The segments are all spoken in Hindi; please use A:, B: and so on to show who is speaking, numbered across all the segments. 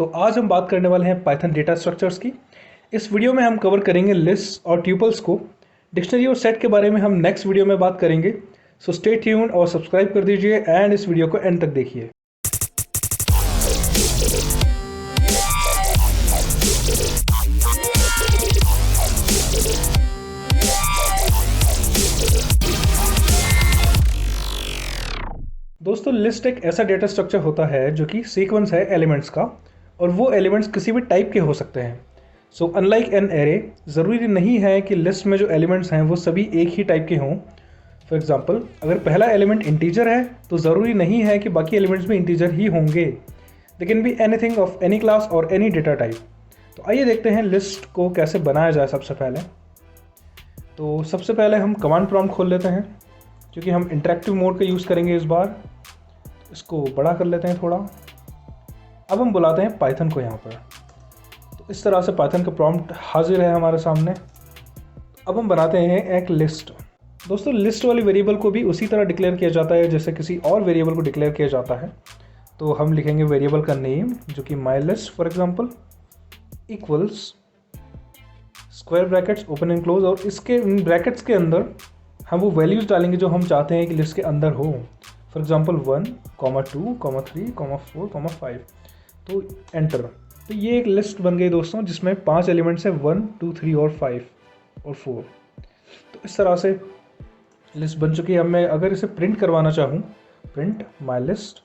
A: तो आज हम बात करने वाले हैं पाइथन डेटा स्ट्रक्चर्स की। इस वीडियो में हम कवर करेंगे लिस्ट और ट्यूपल्स को। डिक्शनरी और सेट के बारे में हम नेक्स्ट वीडियो में बात करेंगे। सो स्टे ट्यून्ड और सब्सक्राइब कर दीजिए एंड इस वीडियो को एंड तक देखिए। दोस्तों, लिस्ट एक ऐसा डेटा स्ट्रक्चर होता है जो कि सीक्वेंस है एलिमेंट्स का, और वो एलिमेंट्स किसी भी टाइप के हो सकते हैं। सो अनलाइक एन एरे, ज़रूरी नहीं है कि लिस्ट में जो एलिमेंट्स हैं वो सभी एक ही टाइप के हों। फॉर एग्जांपल, अगर पहला एलिमेंट इंटीजर है तो ज़रूरी नहीं है कि बाकी एलिमेंट्स भी इंटीजर ही होंगे। They can be anything of any class और एनी डेटा टाइप। तो आइए देखते हैं लिस्ट को कैसे बनाया जाए। सबसे पहले हम कमांड प्रॉम्प्ट खोल लेते हैं, क्योंकि हम इंटरेक्टिव मोड का यूज़ करेंगे इस बार। इसको बड़ा कर लेते हैं थोड़ा। अब हम बुलाते हैं पाइथन को यहाँ पर। तो इस तरह से पाइथन का प्रॉम्प्ट हाजिर है हमारे सामने। अब हम बनाते हैं एक लिस्ट। दोस्तों, लिस्ट वाली वेरिएबल को भी उसी तरह डिक्लेयर किया जाता है जैसे किसी और वेरिएबल को डिक्लेयर किया जाता है। तो हम लिखेंगे वेरिएबल का नेम, जो कि my list for example, equals square brackets open and close, और इसके ब्रैकेट्स के अंदर हम वो वैल्यूज़ डालेंगे जो हम चाहते हैं कि लिस्ट के अंदर हो। For example 1, 2, 3, 4, 5। तो एंटर। तो ये एक लिस्ट बन गई दोस्तों, जिसमें 5 एलिमेंट्स हैं, 1, 2, 3 और 5 और 4। तो इस तरह से लिस्ट बन चुकी है। अब मैं अगर इसे प्रिंट करवाना चाहूँ, प्रिंट माई लिस्ट,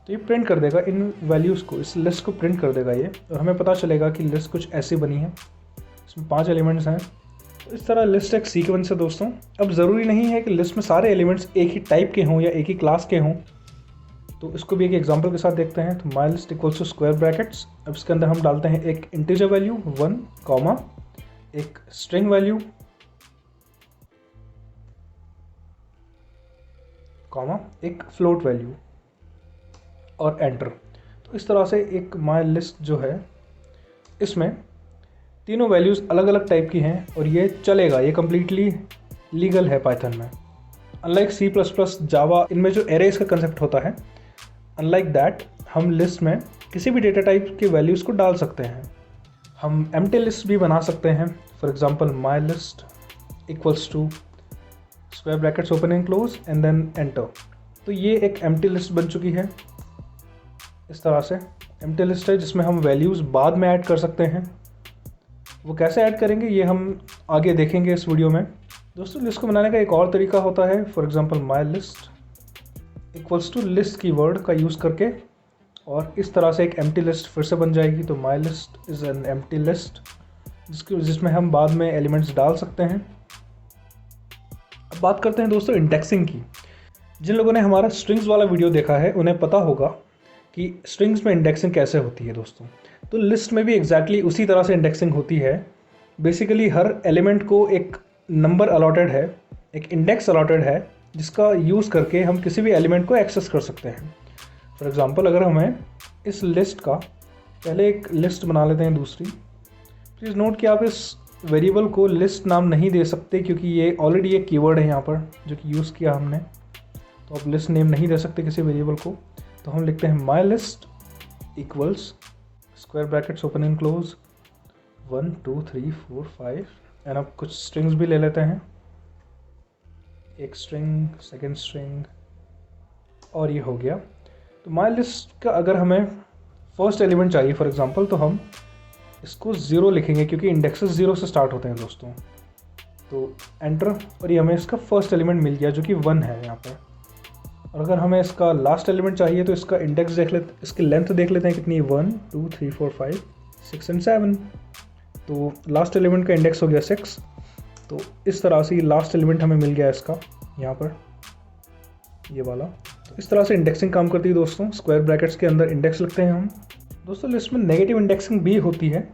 A: तो ये प्रिंट कर देगा इन वैल्यूज़ को, इस लिस्ट को प्रिंट कर देगा ये, और हमें पता चलेगा कि लिस्ट कुछ ऐसी बनी है। इसमें 5 एलिमेंट्स हैं। तो इस तरह लिस्ट एक सीक्वेंस है दोस्तों। अब ज़रूरी नहीं है कि लिस्ट में सारे एलिमेंट्स एक ही टाइप के हों या एक ही क्लास के हों। तो इसको भी एक एग्जांपल के साथ देखते हैं। तो my list equals to square brackets. अब इसके अंदर हम डालते हैं एक इंटीजर वैल्यू 1, कॉमा एक स्ट्रिंग वैल्यू, कॉमा एक फ्लोट वैल्यू, और एंटर। तो इस तरह से एक माई लिस्ट जो है, इसमें तीनों वैल्यूज़ अलग अलग टाइप की हैं, और ये चलेगा, ये कम्प्लीटली लीगल है पाइथन में। अनलाइक C++, जावा, इनमें जो एरेज का कंसेप्ट होता है, अनलाइक दैट हम लिस्ट में किसी भी डेटा टाइप के वैल्यूज़ को डाल सकते हैं। हम एम्प्टी लिस्ट भी बना सकते हैं। For example my list equals to square brackets open and close and then enter. तो ये एक एम्प्टी लिस्ट बन चुकी है। इस तरह से एम्प्टी लिस्ट है जिसमें हम वैल्यूज़ बाद में ऐड कर सकते हैं। वो कैसे ऐड करेंगे ये हम आगे देखेंगे इस वीडियो में। दोस्तों, लिस्ट को बनाने का एक और तरीका होता है। For example my list equals to list keyword का यूज़ करके, और इस तरह से एक एम्प्टी लिस्ट फिर से बन जाएगी। तो my list is an empty list जिसमें हम बाद में एलिमेंट्स डाल सकते हैं। अब बात करते हैं दोस्तों इंडेक्सिंग की। जिन लोगों ने हमारा स्ट्रिंग्स वाला वीडियो देखा है उन्हें पता होगा कि स्ट्रिंग्स में इंडेक्सिंग कैसे होती है दोस्तों। तो लिस्ट में भी एग्जैक्टली उसी तरह से इंडेक्सिंग होती है। बेसिकली हर एलिमेंट को एक नंबर अलॉटेड है, एक इंडेक्स अलॉटेड है, जिसका यूज़ करके हम किसी भी एलिमेंट को एक्सेस कर सकते हैं। फॉर एग्जांपल, अगर हमें इस लिस्ट का, पहले एक लिस्ट बना लेते हैं दूसरी। प्लीज़ नोट कि आप इस वेरिएबल को लिस्ट नाम नहीं दे सकते, क्योंकि ये ऑलरेडी एक कीवर्ड है यहाँ पर जो कि यूज़ किया हमने। तो आप लिस्ट नेम नहीं दे सकते किसी वेरिएबल को। तो हम लिखते हैं माई list equals square brackets open and close 1, 2, 3, 4, 5। And अब कुछ स्ट्रिंग्स भी ले लेते हैं, एक स्ट्रिंग, सेकेंड स्ट्रिंग, और ये हो गया। तो माई लिस्ट का अगर हमें फर्स्ट एलिमेंट चाहिए फॉर एग्जांपल, तो हम इसको 0 लिखेंगे, क्योंकि इंडेक्सेस 0 से स्टार्ट होते हैं दोस्तों। तो एंटर, और ये हमें इसका फर्स्ट एलिमेंट मिल गया जो कि 1 है यहाँ पर। और अगर हमें इसका लास्ट एलिमेंट चाहिए तो इसका इंडेक्स देख लेते, इसकी लेंथ देख लेते हैं कितनी, 1, 2, 3, 4, 5, 6 एंड 7। तो लास्ट एलिमेंट का इंडेक्स हो गया 6। तो इस तरह से लास्ट एलिमेंट हमें मिल गया इसका यहाँ पर, ये वाला। तो इस तरह से इंडेक्सिंग काम करती है दोस्तों। स्क्वायर ब्रैकेट्स के अंदर इंडेक्स लिखते हैं हम। दोस्तों, लिस्ट में नेगेटिव इंडेक्सिंग भी होती है।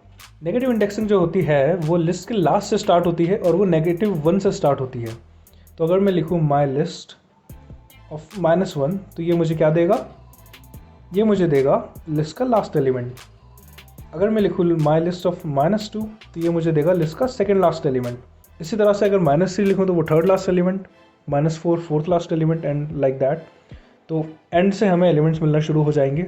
A: नेगेटिव इंडेक्सिंग जो होती है वो लिस्ट के लास्ट से स्टार्ट होती है, और वो -1 से स्टार्ट होती है। तो अगर मैं लिखूँ माई लिस्ट ऑफ -1, तो ये मुझे क्या देगा, ये मुझे देगा लिस्ट का लास्ट एलिमेंट। अगर मैं लिखूँ माई लिस्ट ऑफ -2, तो ये मुझे देगा लिस्ट का सेकेंड लास्ट एलिमेंट। इसी तरह से अगर -3 लिखूँ तो वो third last element, -4 fourth last element, and like that. तो एंड से हमें एलिमेंट्स मिलना शुरू हो जाएंगे।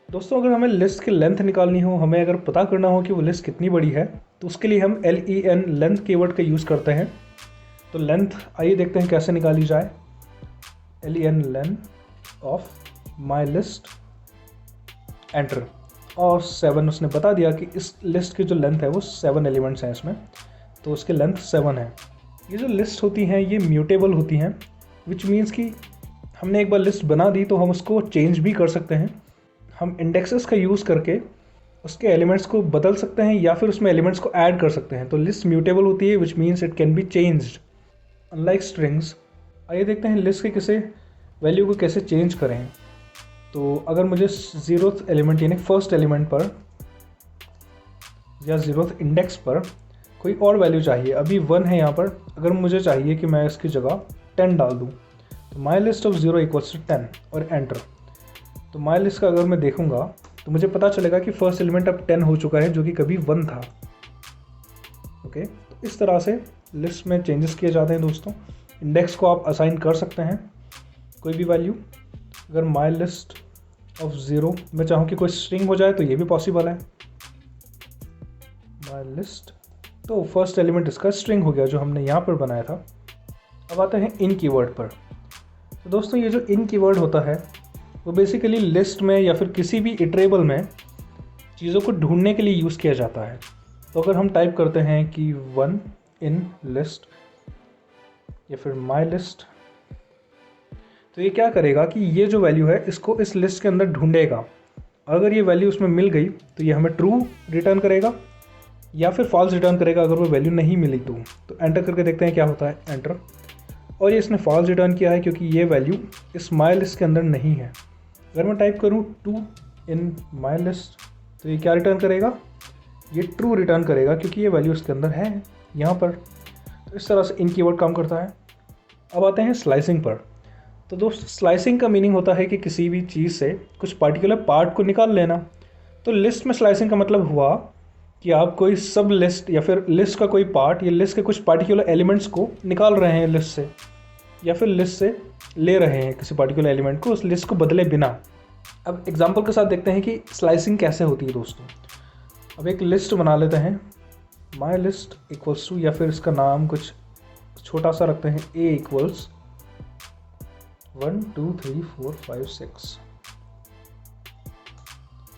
A: दोस्तों अगर हमें लिस्ट की लेंथ निकालनी हो, हमें अगर पता करना हो कि वो लिस्ट कितनी बड़ी है, तो उसके लिए हम len लेंथ कीवर्ड का यूज़ करते हैं। तो लेंथ आइए देखते हैं कैसे निकाली जाए। len length of my list, enter, और 7 उसने बता दिया कि इस लिस्ट की जो लेंथ है वो 7 एलिमेंट्स हैं इसमें, तो उसकी लेंथ 7 है। ये जो लिस्ट होती हैं ये म्यूटेबल होती हैं, विच मीन्स कि हमने एक बार लिस्ट बना दी तो हम उसको चेंज भी कर सकते हैं। हम इंडेक्सेस का यूज़ करके उसके एलिमेंट्स को बदल सकते हैं या फिर उसमें एलिमेंट्स को ऐड कर सकते हैं। तो लिस्ट म्यूटेबल होती है, which means it can be changed unlike strings. आइए देखते हैं लिस्ट के किसी वैल्यू को कैसे चेंज करें। तो अगर मुझे 0th एलिमेंट यानी फर्स्ट एलिमेंट पर या 0th इंडेक्स पर कोई और वैल्यू चाहिए, अभी 1 है यहाँ पर, अगर मुझे चाहिए कि मैं इसकी जगह 10 डाल दूँ, तो my list of 0 equals to 10 और एंटर। तो माई लिस्ट का अगर मैं देखूँगा तो मुझे पता चलेगा कि फर्स्ट एलिमेंट अब 10 हो चुका है, जो कि कभी 1 था। ओके, तो इस तरह से लिस्ट में चेंजेस किए जाते हैं दोस्तों। इंडेक्स को आप असाइन कर सकते हैं कोई भी वैल्यू। अगर माई लिस्ट ऑफ 0 मैं चाहूँ कि कोई स्ट्रिंग हो जाए तो ये भी पॉसिबल है। माई लिस्ट, तो फर्स्ट एलिमेंट इसका स्ट्रिंग हो गया जो हमने यहाँ पर बनाया था। अब आते हैं इन कीवर्ड पर। तो दोस्तों ये जो इन कीवर्ड होता है वो बेसिकली लिस्ट में या फिर किसी भी इटरेबल में चीज़ों को ढूंढने के लिए यूज़ किया जाता है। तो अगर हम टाइप करते हैं कि 1 इन लिस्ट या फिर माई लिस्ट, तो ये क्या करेगा कि ये जो वैल्यू है इसको इस लिस्ट के अंदर ढूंढेगा। अगर ये वैल्यू उसमें मिल गई तो ये हमें ट्रू रिटर्न करेगा या फिर फॉल्स रिटर्न करेगा अगर वो वैल्यू नहीं मिली तो। एंटर करके देखते हैं क्या होता है। एंटर, और ये इसने फॉल्स रिटर्न किया है क्योंकि ये वैल्यू इस माई लिस्ट के अंदर नहीं है। अगर मैं टाइप करूँ 2 इन माई लिस्ट, तो ये क्या रिटर्न करेगा, ये ट्रू रिटर्न करेगा क्योंकि ये वैल्यू इसके अंदर है यहाँ पर। तो इस तरह से इन कीवर्ड काम करता है। अब आते हैं स्लाइसिंग पर। तो दोस्त स्लाइसिंग का मीनिंग होता है कि किसी भी चीज़ से कुछ पार्टिकुलर पार्ट को निकाल लेना। तो लिस्ट में स्लाइसिंग का मतलब हुआ कि आप कोई सब लिस्ट या फिर लिस्ट का कोई पार्ट या लिस्ट के कुछ पार्टिकुलर एलिमेंट्स को निकाल रहे हैं लिस्ट से, या फिर लिस्ट से ले रहे हैं किसी पार्टिकुलर एलिमेंट को उस लिस्ट को बदले बिना। अब एग्जांपल के साथ देखते हैं कि स्लाइसिंग कैसे होती है दोस्तों। अब एक लिस्ट बना लेते हैं, माई लिस्ट इक्वल्स टू, या फिर इसका नाम कुछ छोटा सा रखते हैं, ए इक्वल्स 1 2 3 4 5 6,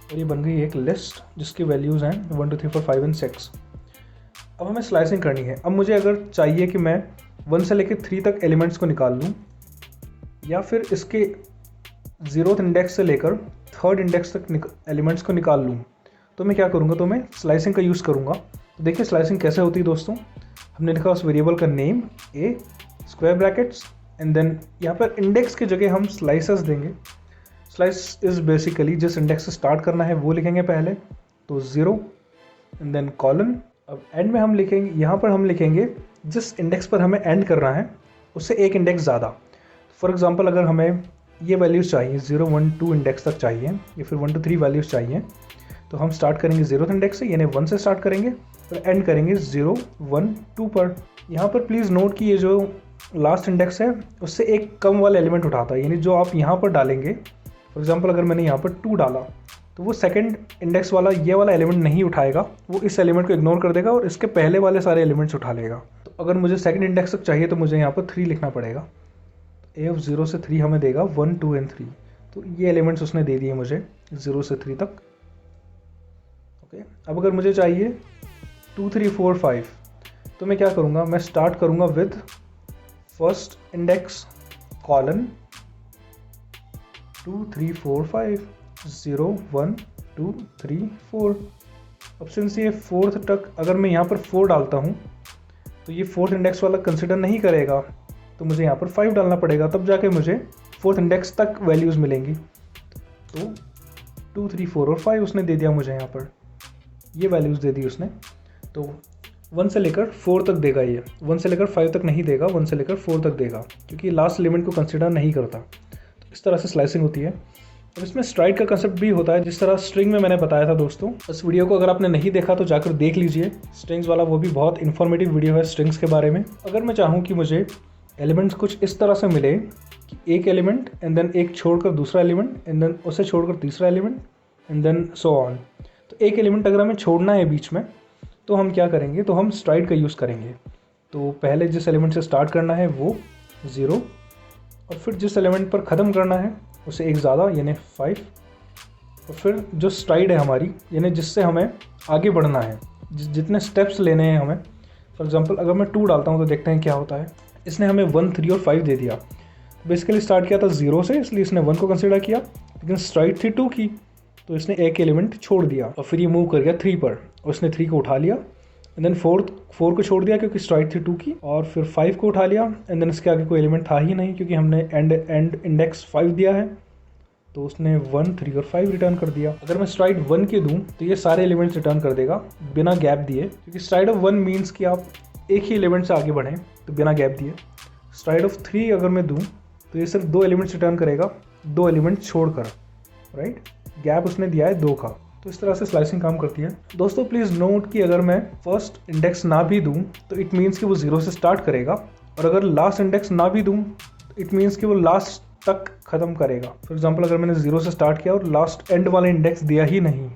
A: और ये बन गई एक लिस्ट जिसकी वैल्यूज़ हैं 1 2 3 4 5 और 6। अब हमें स्लाइसिंग करनी है। अब मुझे अगर चाहिए कि मैं 1 से लेकर 3 तक एलिमेंट्स को निकाल लूँ, या फिर इसके 0th इंडेक्स से लेकर 3rd इंडेक्स तक एलिमेंट्स को निकाल लूँ, तो मैं क्या करूँगा, तो मैं स्लाइसिंग का यूज़ करूँगा। तो देखिए स्लाइसिंग कैसे होती है दोस्तों। हमने लिखा उस वेरिएबल का name a, square brackets, and then यहाँ पर इंडेक्स की जगह हम स्लाइसेस देंगे। स्लाइस इज़ बेसिकली जिस इंडेक्स से स्टार्ट करना है वो लिखेंगे पहले, तो 0 एंड देन कॉलन। अब एंड में हम लिखेंगे, यहाँ पर हम लिखेंगे जिस इंडेक्स पर हमें एंड करना है उससे एक इंडेक्स ज़्यादा। फॉर एग्जांपल अगर हमें ये वैल्यूज़ चाहिए 0 1 2 इंडेक्स तक चाहिए या फिर 1 2 3 वैल्यूज़ चाहिए, तो हम स्टार्ट करेंगे 0th इंडेक्स से, यानी 1 से स्टार्ट करेंगे और एंड करेंगे 0 1 2 पर। यहाँ पर प्लीज़ नोट कि ये जो लास्ट इंडेक्स है उससे एक कम वाला एलिमेंट उठाता है, यानी जो आप यहाँ पर डालेंगे, फॉर एग्जांपल अगर मैंने यहाँ पर 2 डाला तो वो सेकंड इंडेक्स वाला ये वाला एलिमेंट नहीं उठाएगा, वो इस एलिमेंट को इग्नोर कर देगा और इसके पहले वाले सारे एलिमेंट्स उठा लेगा। तो अगर मुझे सेकंड इंडेक्स तक चाहिए तो मुझे यहाँ पर 3 लिखना पड़ेगा। ए ऑफ 0 से 3 हमें देगा 1 2 एंड 3, तो ये एलिमेंट्स उसने दे दिए मुझे 0 से 3 तक। ओके, अब अगर मुझे चाहिए 2 3 4 5, तो मैं क्या करूँगा, मैं स्टार्ट करूँगा विद फर्स्ट इंडेक्स कॉलन 2 3 4 5 0 1 2 3 4। अब सिंस ये 4th तक अगर मैं यहाँ पर 4 डालता हूँ तो ये 4th इंडेक्स वाला कंसिडर नहीं करेगा, तो मुझे यहाँ पर 5 डालना पड़ेगा, तब जाके मुझे 4th इंडेक्स तक वैल्यूज़ मिलेंगी। तो 2 3 4 और 5 उसने दे दिया मुझे, यहाँ पर ये वैल्यूज़ दे दी उसने। तो 1 से लेकर 4 तक देगा, ये 1 से लेकर 5 तक नहीं देगा, 1 से लेकर 4 तक देगा, क्योंकि लास्ट एलिमेंट को कंसिडर नहीं करता। तो इस तरह से स्लाइसिंग होती है। अब इसमें स्ट्राइड का कंसेप्ट भी होता है, जिस तरह स्ट्रिंग में मैंने बताया था दोस्तों। इस वीडियो को अगर आपने नहीं देखा तो जाकर देख लीजिए, स्ट्रिंग्स वाला, वो भी बहुत इन्फॉर्मेटिव वीडियो है स्ट्रिंग्स के बारे में। अगर मैं चाहूँ कि मुझे एलिमेंट्स कुछ इस तरह से मिले कि एक एलिमेंट एंड देन एक छोड़कर दूसरा एलिमेंट एंड देन उसे छोड़कर तीसरा element and then so on. तो एक एलिमेंट अगर हमें छोड़ना है बीच में तो हम क्या करेंगे, तो हम स्ट्राइड का यूज़ करेंगे। तो पहले जिस एलिमेंट से स्टार्ट करना है वो 0, और फिर जिस एलिमेंट पर ख़त्म करना है उसे एक ज़्यादा यानी 5, और फिर जो स्ट्राइड है हमारी यानी जिससे हमें आगे बढ़ना है, जितने स्टेप्स लेने हैं हमें। फॉर एग्जांपल अगर मैं 2 डालता हूँ तो देखते हैं क्या होता है। इसने हमें 1, 3 और 5 दे दिया। बेसिकली स्टार्ट किया था 0 से, इसलिए इसने 1 को कंसिडर किया, लेकिन स्ट्राइड थी 2 की, तो इसने एक एलिमेंट छोड़ दिया और फिर ये मूव कर गया 3 पर, और इसने 3 को उठा लिया, एंड देन 4 को छोड़ दिया क्योंकि स्ट्राइड थी 2 की, और फिर 5 को उठा लिया, एंड देन इसके आगे कोई एलिमेंट था ही नहीं क्योंकि हमने एंड इंडेक्स 5 दिया है, तो उसने 1, 3 और 5 रिटर्न कर दिया। अगर मैं स्ट्राइड 1 के दूँ तो ये सारे एलिमेंट्स रिटर्न कर देगा बिना गैप दिए, क्योंकि स्ट्राइड ऑफ 1 मीन्स कि आप एक ही एलिमेंट से आगे बढ़ें, तो बिना गैप दिए। स्ट्राइड ऑफ 3 अगर मैं दूँ तो ये सिर्फ 2 एलिमेंट्स रिटर्न करेगा, 2 एलिमेंट छोड़कर, राइट। गैप उसने दिया है 2 का। तो इस तरह से स्लाइसिंग काम करती है। दोस्तों प्लीज़ नोट कि अगर मैं फर्स्ट इंडेक्स ना भी दूं तो इट मीन्स कि वो 0 से स्टार्ट करेगा, और अगर लास्ट इंडेक्स ना भी दूं तो इट मीन्स कि वो लास्ट तक ख़त्म करेगा। फॉर एग्जांपल अगर मैंने 0 से स्टार्ट किया और लास्ट एंड वाला इंडेक्स दिया ही नहीं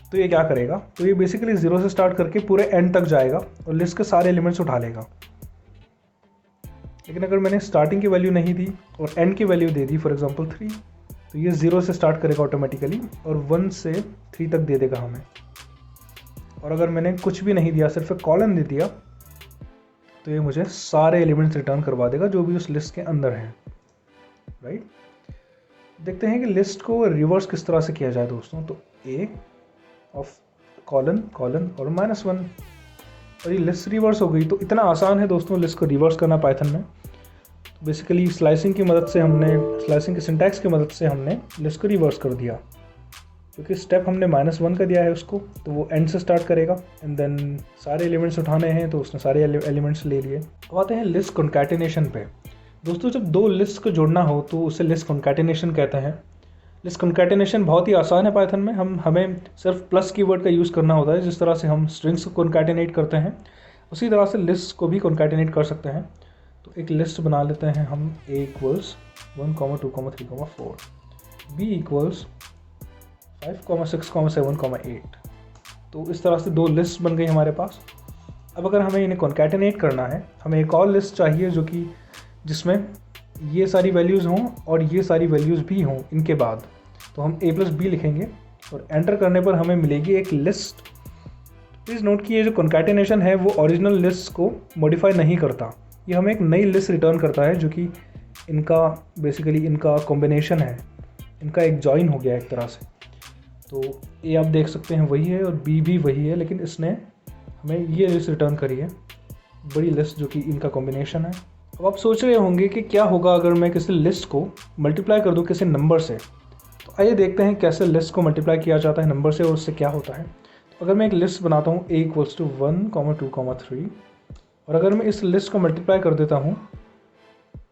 A: तो ये क्या करेगा, तो ये बेसिकली 0 से स्टार्ट करके पूरे एंड तक जाएगा और लिस्ट के सारे एलिमेंट्स उठा लेगा। लेकिन अगर मैंने स्टार्टिंग की वैल्यू नहीं दी और एंड की value they the, for example 3, तो ये 0 से स्टार्ट करेगा ऑटोमेटिकली और 1 से 3 तक दे देगा हमें। और अगर मैंने कुछ भी नहीं दिया, सिर्फ एक कॉलन दे दिया, तो ये मुझे सारे एलिमेंट्स रिटर्न करवा देगा जो भी उस लिस्ट के अंदर हैं, राइट। देखते हैं कि लिस्ट को रिवर्स किस तरह से किया जाए दोस्तों। तो ए ऑफ कॉलन कॉलन और -1, और ये लिस्ट रिवर्स हो गई। तो इतना आसान है दोस्तों लिस्ट को रिवर्स करना पाइथन में। तो बेसिकली स्लाइसिंग की मदद से स्लाइसिंग के सिंटैक्स की मदद से हमने लिस्ट को रिवर्स कर दिया, क्योंकि स्टेप हमने -1 का दिया है उसको, तो वो एंड से स्टार्ट करेगा, एंड देन सारे एलिमेंट्स उठाने हैं तो उसने सारे एलिमेंट्स ले लिए। अब आते हैं लिस्ट कॉन्कैटिनेशन पे। दोस्तों जब 2 लिस्ट को जोड़ना हो तो उसे लिस्ट कॉन्कैटिनेशन कहते हैं। लिस्ट कॉन्कैटिनेशन बहुत ही आसान है पाइथन में। हमें सिर्फ प्लस कीवर्ड का यूज़ करना होता है। जिस तरह से हम स्ट्रिंग्स को कॉन्कैटिनेट करते हैं उसी तरह से लिस्ट को भी कॉन्कैटिनेट कर सकते हैं। तो एक लिस्ट बना लेते हैं हम, A = 1, 2, 3, 4, B = 5, 6, 7, 8। तो इस तरह से 2 लिस्ट बन गई हमारे पास। अब अगर हमें इन्हें कॉन्कैटिनेट करना है, हमें एक और लिस्ट चाहिए जो कि जिसमें ये सारी वैल्यूज़ हों और ये सारी वैल्यूज़ भी हों इनके बाद। तो हम A + B लिखेंगे और एंटर करने पर हमें मिलेगी एक लिस्ट। प्लीज़ नोट कि ये जो कॉन्कैटिनेशन है वो ओरिजिनल लिस्ट को मॉडिफाई नहीं करता, ये हमें एक नई लिस्ट रिटर्न करता है जो कि इनका बेसिकली इनका कॉम्बिनेशन है, इनका एक जॉइन हो गया एक तरह से। तो A आप देख सकते हैं वही है और B भी वही है, लेकिन इसने हमें ये लिस्ट रिटर्न करी है, बड़ी लिस्ट जो कि इनका कॉम्बिनेशन है। अब आप सोच रहे होंगे कि क्या होगा अगर मैं किसी लिस्ट को मल्टीप्लाई कर दूं किसी नंबर से। तो आइए देखते हैं कैसे लिस्ट को मल्टीप्लाई किया जाता है नंबर से और उससे क्या होता है। तो अगर मैं एक लिस्ट बनाता हूँ A = 1, 2, 3, और अगर मैं इस लिस्ट को मल्टीप्लाई कर देता हूँ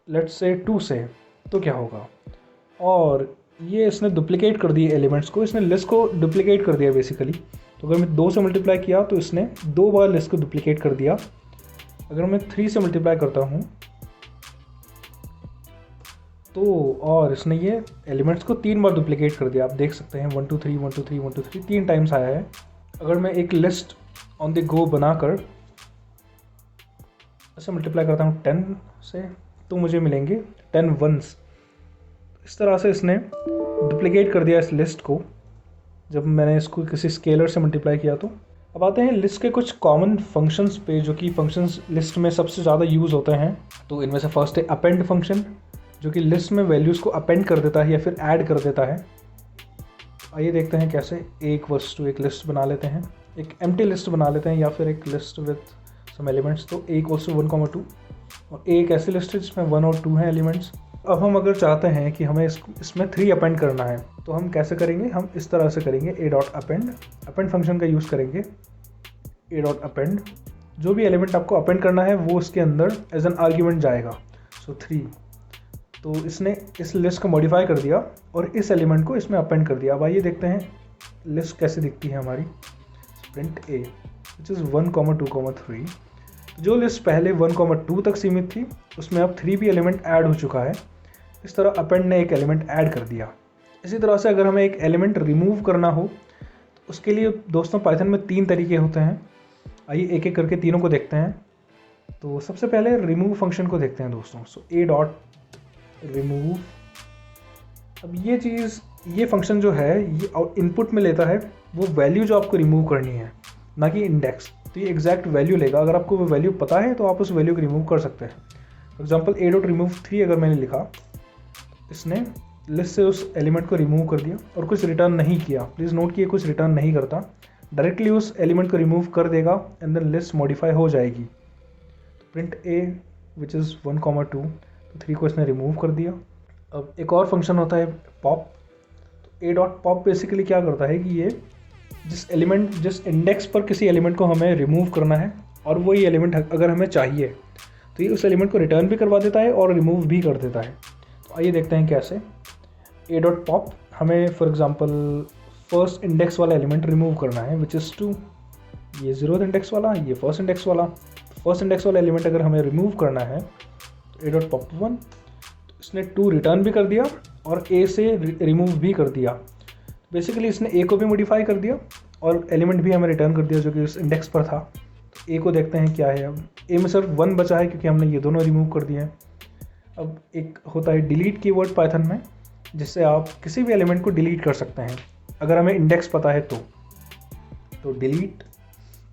A: लेट्स से 2 से, तो क्या होगा। और ये इसने डुप्लीकेट कर दिए एलिमेंट्स को, इसने लिस्ट को डुप्लीकेट कर दिया बेसिकली। तो अगर मैं 2 से मल्टीप्लाई किया तो इसने 2 बार लिस्ट को डुप्लीकेट कर दिया। अगर मैं 3 से मल्टीप्लाई करता हूँ तो और इसने ये एलिमेंट्स को 3 बार डुप्लीकेट कर दिया। आप देख सकते हैं 1, 2, 3, 1, 2, 3, 1, 2, 3 3 टाइम्स आया है। अगर मैं एक लिस्ट ऑन द गो बनाकर ऐसे मल्टीप्लाई करता हूँ 10 से, तो मुझे मिलेंगे 10 वंस। इस तरह से इसने डुप्लीकेट कर दिया इस लिस्ट को जब मैंने इसको किसी स्केलर से मल्टीप्लाई किया। तो अब आते हैं लिस्ट के कुछ कॉमन फंक्शंस पे जो कि फंक्शंस लिस्ट में सबसे ज़्यादा यूज़ होते हैं। तो इनमें से फर्स्ट है अपेंड फंक्शन, जो कि लिस्ट में वैल्यूज़ को अपेंड कर देता है या फिर ऐड कर देता है। आइए देखते हैं कैसे। एक लिस्ट बना लेते हैं, एक एम्प्टी लिस्ट बना लेते हैं या फिर एक लिस्ट विथ सम एलिमेंट्स। तो A = 1, 2, और एक ऐसी लिस्ट है जिसमें 1 और 2 हैं एलिमेंट्स। अब हम अगर चाहते हैं कि हमें इसमें 3 अपेंड करना है तो हम कैसे करेंगे, हम इस तरह से करेंगे A.append, अपेंड फंक्शन का यूज़ करेंगे। A.append, जो भी एलिमेंट आपको अपेंड करना है वो उसके अंदर एज एन आर्ग्यूमेंट जाएगा। सो 3, तो इसने इस लिस्ट को मॉडिफाई कर दिया और इस एलिमेंट को इसमें अपेंड कर दिया। अब आइए देखते हैं लिस्ट कैसे दिखती है हमारी। Print A which is 1, 2, 3। जो लिस्ट पहले 1, 2 तक सीमित थी उसमें अब 3 भी एलिमेंट ऐड हो चुका है। इस तरह अपेंड ने एक एलिमेंट ऐड कर दिया। इसी तरह से अगर हमें एक एलिमेंट रिमूव करना हो तो उसके लिए दोस्तों पाइथन में 3 तरीके होते हैं। आइए एक एक करके तीनों को देखते हैं। तो सबसे पहले रिमूव फंक्शन को देखते हैं दोस्तों। सो ए डॉट रिमूव। अब ये फंक्शन जो है ये इनपुट में लेता है वो वैल्यू जो आपको रिमूव करनी है, ना कि इंडेक्स। तो ये एग्जैक्ट वैल्यू लेगा। अगर आपको वो वैल्यू पता है तो आप उस वैल्यू को रिमूव कर सकते हैं। For example A dot remove 3 अगर मैंने लिखा, इसने लिस्ट से उस एलिमेंट को रिमूव कर दिया और कुछ रिटर्न नहीं किया। प्लीज़ नोट कि ये कुछ रिटर्न नहीं करता, डायरेक्टली उस एलिमेंट को रिमूव कर देगा एंड देन लिस्ट मॉडिफाई हो जाएगी। तो प्रिंट ए विच इज़ 1, 2, तो 3 को इसने रिमूव कर दिया। अब एक और फंक्शन होता है पॉप। तो ए डॉट पॉप बेसिकली क्या करता है कि ये जिस इंडेक्स पर किसी एलिमेंट को हमें रिमूव करना है और वही एलिमेंट अगर हमें चाहिए तो ये उस एलिमेंट को रिटर्न भी करवा देता है और रिमूव भी कर देता है। तो आइए देखते हैं कैसे। ए डॉट पॉप हमें फॉर एग्जांपल फर्स्ट इंडेक्स वाला एलिमेंट रिमूव करना है विच इज़ 2। ये 0th इंडेक्स वाला, ये फर्स्ट इंडेक्स वाला। फर्स्ट इंडेक्स वाला एलिमेंट अगर हमें रिमूव करना है तो ए डॉट पॉप 1, तो इसने 2 रिटर्न भी कर दिया और ए से रिमूव भी कर दिया। बेसिकली इसने ए को भी मॉडिफाई कर दिया और एलिमेंट भी हमें रिटर्न कर दिया जो कि उस इंडेक्स पर था। तो ए को देखते हैं क्या है। अब ए में सिर्फ 1 बचा है क्योंकि हमने ये दोनों रिमूव कर दिए हैं। अब एक होता है डिलीट कीवर्ड पाइथन में, जिससे आप किसी भी एलिमेंट को डिलीट कर सकते हैं अगर हमें इंडेक्स पता है तो delete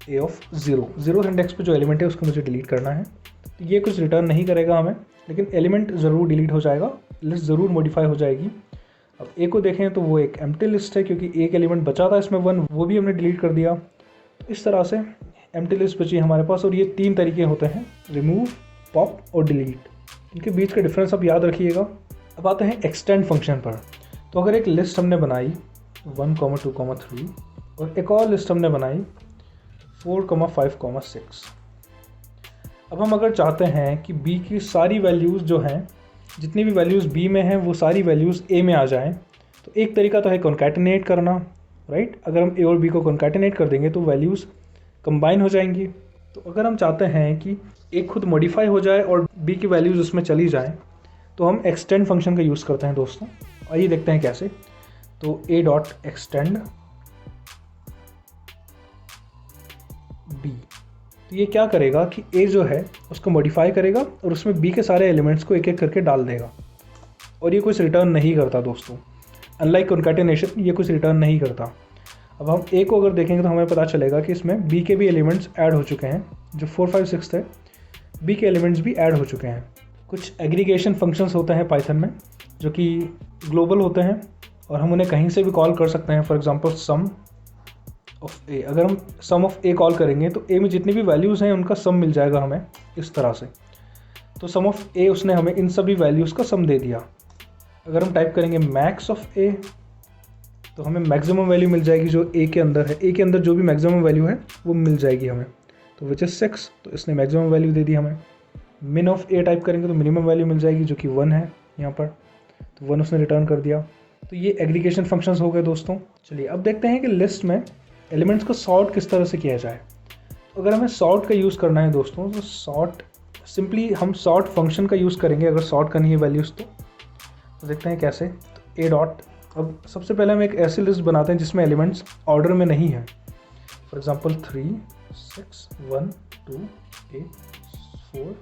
A: A of 0th index पे जो एलिमेंट है उसको मुझे डिलीट करना है। तो ये कुछ रिटर्न नहीं करेगा हमें, लेकिन एलिमेंट ज़रूर डिलीट हो जाएगा, लिस्ट ज़रूर मॉडिफाई हो जाएगी। अब ए को देखें तो वो एक एम्प्टी लिस्ट है क्योंकि एक एलिमेंट बचा था इसमें 1, वो भी हमने डिलीट कर दिया। तो इस तरह से एम्प्टी लिस्ट बची हमारे पास। और ये 3 तरीके होते हैं, रिमूव, पॉप और डिलीट। इनके बीच का डिफरेंस आप याद रखिएगा। अब आते हैं एक्सटेंड फंक्शन पर। तो अगर एक लिस्ट हमने बनाई 1, 2, 3 और एक और लिस्ट हमने बनाई 4, 5, 6। अब हम अगर चाहते हैं कि b की सारी वैल्यूज़ जो हैं, जितनी भी वैल्यूज़ b में हैं वो सारी वैल्यूज़ a में आ जाएं, तो एक तरीका तो है कॉन्कैटिनेट करना, राइट। अगर हम a और b को कॉन्कैटिनेट कर देंगे तो वैल्यूज़ कंबाइन हो जाएंगी। तो अगर हम चाहते हैं कि a खुद मॉडिफाई हो जाए और b की वैल्यूज़ उसमें चली जाएँ तो हम एक्सटेंड फंक्शन का यूज़ करते हैं दोस्तों। आइए देखते हैं कैसे। तो a डॉट एक्सटेंड b, तो ये क्या करेगा कि a जो है उसको मॉडिफाई करेगा और उसमें b के सारे एलिमेंट्स को एक एक करके डाल देगा और ये कुछ रिटर्न नहीं करता दोस्तों। अनलाइक कॉन्कैटिनेशन ये कुछ रिटर्न नहीं करता। अब हम a को अगर देखेंगे तो हमें पता चलेगा कि इसमें b के भी एलिमेंट्स ऐड हो चुके हैं। जो 4, 5, 6 थे, b के एलिमेंट्स भी ऐड हो चुके हैं। कुछ एग्रीगेशन फंक्शंस होते हैं पाइथन में जो कि ग्लोबल होते हैं और हम उन्हें कहीं से भी कॉल कर सकते हैं। फॉर एग्जांपल सम ऑफ ए, अगर हम सम ऑफ ए कॉल करेंगे तो ए में जितनी भी वैल्यूज़ हैं उनका सम मिल जाएगा हमें इस तरह से। तो सम ऑफ ए उसने हमें इन सभी वैल्यूज़ का सम दे दिया। अगर हम टाइप करेंगे मैक्स ऑफ ए तो हमें मैक्सिमम वैल्यू मिल जाएगी जो ए के अंदर है। ए के अंदर जो भी मैक्सिमम वैल्यू है वो मिल जाएगी हमें। तो विच इज़ 6, तो इसने मैक्सिमम वैल्यू दे दी हमें। मिन ऑफ ए टाइप करेंगे तो मिनिमम वैल्यू मिल जाएगी जो कि 1 है यहाँ पर, तो 1 उसने रिटर्न कर दिया। तो ये एग्रीगेशन फंक्शंस हो गए दोस्तों। चलिए अब देखते हैं कि लिस्ट में एलिमेंट्स को सॉर्ट किस तरह से किया जाए। तो अगर हमें सॉर्ट का यूज़ करना है दोस्तों तो सिंपली हम सॉर्ट फंक्शन का यूज़ करेंगे अगर सॉर्ट करनी है वैल्यूज़ तो देखते हैं कैसे। तो ए डॉट, अब सबसे पहले हम एक ऐसी लिस्ट बनाते हैं जिसमें एलिमेंट्स ऑर्डर में नहीं है। For example 3, 6, 1, 2, 8, 4,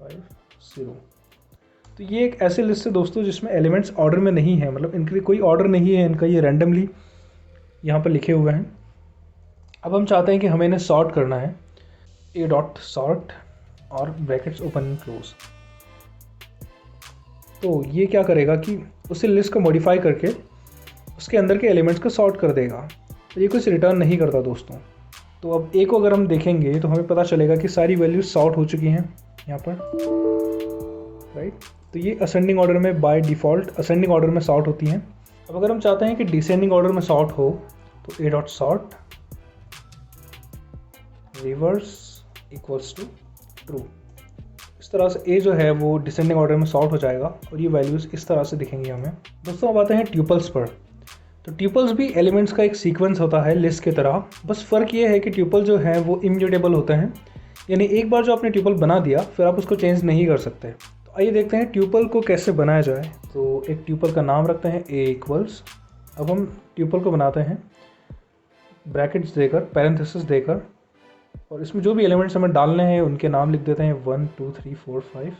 A: 5, 0। तो ये एक ऐसी लिस्ट है दोस्तों जिसमें एलिमेंट्स ऑर्डर में नहीं है, मतलब इनके कोई ऑर्डर नहीं है इनका, ये रैंडमली यहाँ पर लिखे हुए हैं। अब हम चाहते हैं कि हमें इन्हें सॉर्ट करना है। ए डॉट सॉर्ट और ब्रैकेट्स ओपन एंड क्लोज। तो ये क्या करेगा कि उसी लिस्ट को मॉडिफाई करके उसके अंदर के एलिमेंट्स को सॉर्ट कर देगा। तो ये कुछ रिटर्न नहीं करता दोस्तों। तो अब ए को अगर हम देखेंगे तो हमें पता चलेगा कि सारी वैल्यूज सॉर्ट हो चुकी हैं यहाँ पर, राइट। तो ये असेंडिंग ऑर्डर में बाय डिफ़ॉल्ट असेंडिंग ऑर्डर में सॉर्ट होती हैं। अब अगर हम चाहते हैं कि डिसेंडिंग ऑर्डर में सॉर्ट हो तो a dot sort reverse equals to true. इस तरह से ए जो है वो डिसेंडिंग ऑर्डर में सॉर्ट हो जाएगा और ये वैल्यूज़ इस तरह से दिखेंगी हमें। दोस्तों अब आते हैं ट्यूपल्स पर। तो ट्यूपल्स भी एलिमेंट्स का एक सीक्वेंस होता है लिस्ट की तरह, बस फ़र्क ये है कि ट्यूपल जो है वो इम्यूटेबल होते हैं, यानी एक बार जो आपने ट्यूपल बना दिया फिर आप उसको चेंज नहीं कर सकते। तो आइए देखते हैं ट्यूपल को कैसे बनाया जाए। तो एक ट्यूपल का नाम रखते हैं a इक्वल्स। अब हम ट्यूपल को बनाते हैं ब्रैकेट्स देकर, पैरेंथेसिस देकर, और इसमें जो भी एलिमेंट्स हमें डालने हैं उनके नाम लिख देते हैं 1 2 3 4 5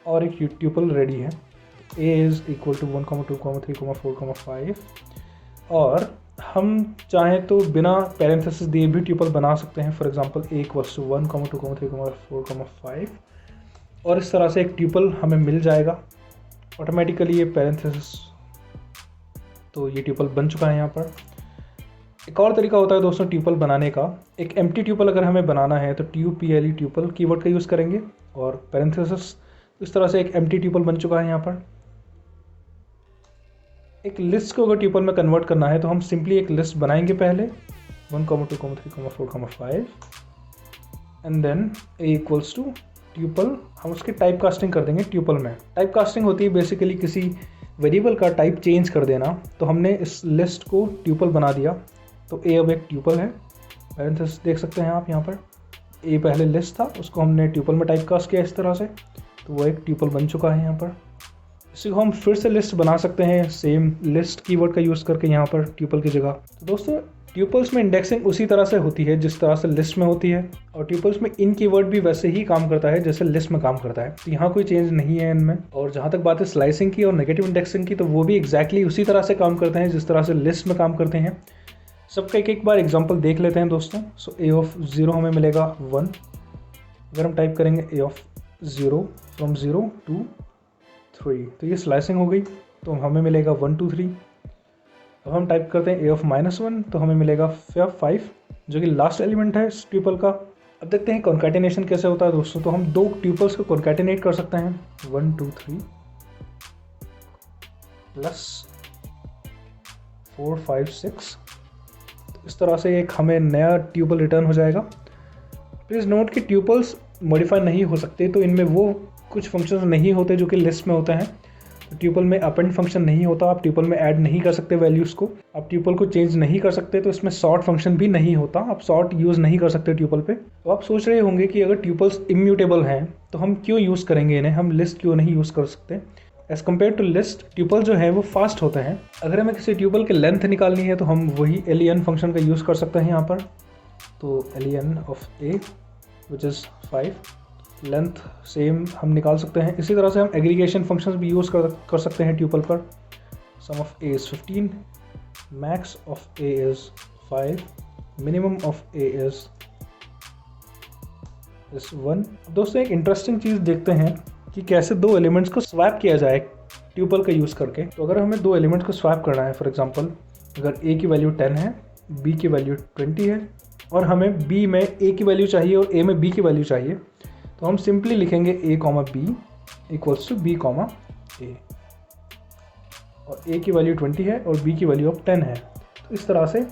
A: और एक ट्यूपल रेडी है। a इज़ इक्वल टू 1 2 3 4 5 और हम चाहें तो बिना पैरेंथेसिस दिए भी ट्यूपल बना सकते हैं। For example a equals to 1 2 3 4 5 और इस तरह से एक ट्यूपल हमें मिल जाएगा ऑटोमेटिकली ये पैरेंथेसिस। तो ये ट्यूपल बन चुका है यहाँ पर। एक और तरीका होता है दोस्तों ट्यूपल बनाने का। एक एम्प्टी ट्यूपल अगर हमें बनाना है तो TUPLE ट्यूपल कीवर्ड का यूज़ करेंगे और पैरेंथेसिस। इस तरह से एक एम्प्टी ट्यूपल बन चुका है यहाँ पर। एक लिस्ट को अगर ट्यूपल में कन्वर्ट करना है तो हम सिंपली एक लिस्ट बनाएंगे पहले 1 2 3 4 5 and then a equals to tuple. हम उसकी टाइप कास्टिंग कर देंगे ट्यूपल में। टाइप कास्टिंग होती है बेसिकली किसी वेरिएबल का टाइप चेंज कर देना। तो हमने इस लिस्ट को ट्यूपल बना दिया तो a अब एक ट्यूपल है। पैरेंथेसिस देख सकते हैं आप यहाँ पर, a पहले लिस्ट था उसको हमने ट्यूपल में टाइप कास्ट किया इस तरह से, तो वो एक ट्यूपल बन चुका है यहाँ पर। इसी को हम फिर से लिस्ट बना सकते हैं सेम लिस्ट कीवर्ड का यूज़ करके यहाँ पर ट्यूपल की जगह। तो दोस्तों ट्यूपल्स में इंडेक्सिंग उसी तरह से होती है जिस तरह से लिस्ट में होती है और ट्यूपल्स में इन कीवर्ड भी वैसे ही काम करता है जैसे लिस्ट में काम करता है। तो यहाँ कोई चेंज नहीं है इनमें। और जहाँ तक बात है स्लाइसिंग की और नेगेटिव इंडेक्सिंग की, तो वो भी एग्जैक्टली उसी तरह से काम करते हैं जिस तरह से लिस्ट में काम करते हैं। सबका एक बार एग्जाम्पल देख लेते हैं दोस्तों। सो a ऑफ 0 हमें मिलेगा 1। अगर हम टाइप करेंगे a ऑफ 0 फ्रॉम 0 to 3 तो ये स्लाइसिंग हो गई, तो हमें मिलेगा 1 2 3। अब हम टाइप करते हैं a ऑफ -1 तो हमें मिलेगा 5 जो कि लास्ट एलिमेंट है इस ट्यूपल का। अब देखते हैं कॉन्कैटिनेशन कैसे होता है दोस्तों। तो हम दो ट्यूपल्स को कॉन्कैटिनेट कर सकते हैं 1 2 3 प्लस 4 5 6। तो इस तरह से एक हमें नया ट्यूपल रिटर्न हो जाएगा। प्लीज़ नोट कि ट्यूपल्स मॉडिफाई नहीं हो सकते, तो इनमें वो कुछ फंक्शंस नहीं होते जो कि लिस्ट में होते हैं। तो ट्यूपल में अपेंड फंक्शन नहीं होता, आप ट्यूपल में ऐड नहीं कर सकते वैल्यूज़ को, आप ट्यूपल को चेंज नहीं कर सकते। तो इसमें सॉर्ट फंक्शन भी नहीं होता, आप सॉर्ट यूज़ नहीं कर सकते ट्यूपल पे। तो आप सोच रहे होंगे कि अगर ट्यूपल्स इम्यूटेबल हैं तो हम क्यों यूज़ करेंगे इन्हें, हम लिस्ट क्यों नहीं यूज़ कर सकते। As compare to list tuple जो है वो फास्ट होते हैं। अगर हमें किसी ट्यूपल की लेंथ निकालनी है तो हम वही len फंक्शन का यूज़ कर सकते हैं यहाँ पर। तो len of a which is 5, length same हम निकाल सकते हैं। इसी तरह से हम एग्रीगेशन फंक्शंस भी यूज़ कर सकते हैं ट्यूपल पर। Sum of a is 15, max of a is 5, minimum of a is 1। दोस्तों एक इंटरेस्टिंग चीज़ देखते हैं कि कैसे दो एलिमेंट्स को स्वैप किया जाए ट्यूपल का यूज़ करके। तो अगर हमें दो एलिमेंट्स को स्वैप करना है, फॉर एग्जांपल अगर a की वैल्यू 10 है, b की वैल्यू 20 है और हमें b में a की वैल्यू चाहिए और a में b की वैल्यू चाहिए, तो हम सिंपली लिखेंगे a, b equals to b, a। और a की वैल्यू 20 है और b की वैल्यू अब 10 है। तो इस तरह से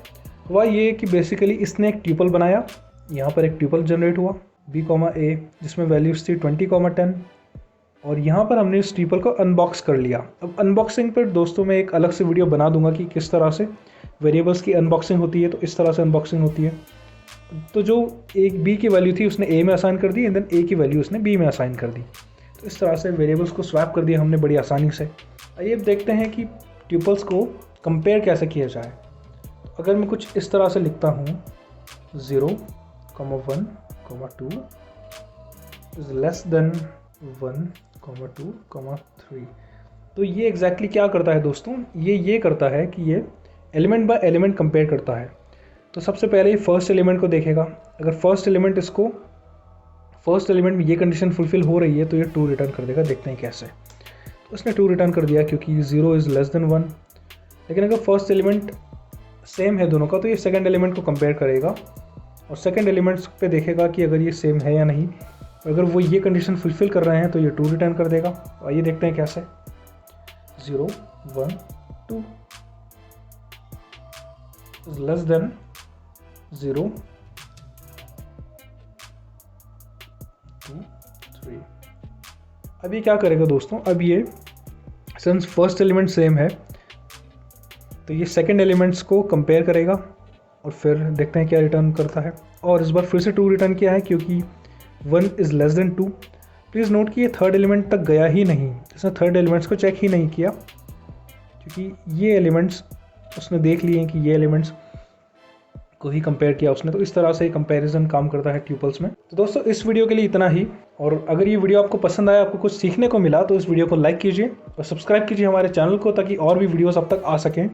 A: हुआ ये कि बेसिकली इसने एक ट्यूपल बनाया, यहाँ पर एक ट्यूपल जनरेट हुआ b, a जिसमें वैल्यूज थी 20, 10 और यहाँ पर हमने इस ट्यूपल को अनबॉक्स कर लिया। अब अनबॉक्सिंग पर दोस्तों मैं एक अलग से वीडियो बना दूंगा कि किस तरह से वेरिएबल्स की अनबॉक्सिंग होती है। तो इस तरह से अनबॉक्सिंग होती है। तो जो एक b की वैल्यू थी उसने a में असाइन कर दी एंड देन a की वैल्यू उसने b में असाइन कर दी। तो इस तरह से वेरिएबल्स को स्वैप कर दिया हमने बड़ी आसानी से। आइए अब देखते हैं कि ट्यूपल्स को कंपेयर कैसे किया जाए। तो अगर मैं कुछ इस तरह से लिखता हूँ 0, 1, 2 इज़ लेस देन 1, 2, 3, तो ये एग्जैक्टली क्या करता है दोस्तों, ये करता है कि ये एलिमेंट बाय एलिमेंट कंपेयर करता है। तो सबसे पहले ये फर्स्ट एलिमेंट को देखेगा। अगर फर्स्ट एलिमेंट में ये कंडीशन फुलफिल हो रही है तो ये 2 रिटर्न कर देगा। देखते हैं कैसे। तो इसने 2 रिटर्न कर दिया क्योंकि 0 इज़ लेस देन 1। लेकिन अगर फर्स्ट एलिमेंट सेम है दोनों का तो ये सेकंड एलिमेंट को कंपेयर करेगा और सेकंड एलिमेंट्स पे देखेगा कि अगर ये सेम है या नहीं। अगर वो ये कंडीशन फुलफिल कर रहे हैं तो ये 2 रिटर्न कर देगा। तो आइए देखते हैं कैसे। 0, 1, 2 इज लेस देन 0, 2, 3। अब ये क्या करेगा दोस्तों, अब ये सिंस फर्स्ट एलिमेंट सेम है तो ये सेकंड एलिमेंट्स को कंपेयर करेगा और फिर देखते हैं क्या रिटर्न करता है। और इस बार फिर से 2 रिटर्न किया है क्योंकि 1 is less than 2। Please note कि ये थर्ड एलिमेंट तक गया ही नहीं, इसने थर्ड एलिमेंट्स को चेक ही नहीं किया, क्योंकि ये एलिमेंट्स उसने देख लिए हैं कि ये एलिमेंट्स को ही कंपेयर किया उसने। तो इस तरह से कंपैरिजन काम करता है ट्यूपल्स में। तो दोस्तों इस वीडियो के लिए इतना ही, और अगर ये वीडियो आपको पसंद आया, आपको कुछ सीखने को मिला, तो इस वीडियो को लाइक कीजिए और सब्सक्राइब कीजिए हमारे चैनल को, ताकि और भी वीडियोस अब तक आ सकें।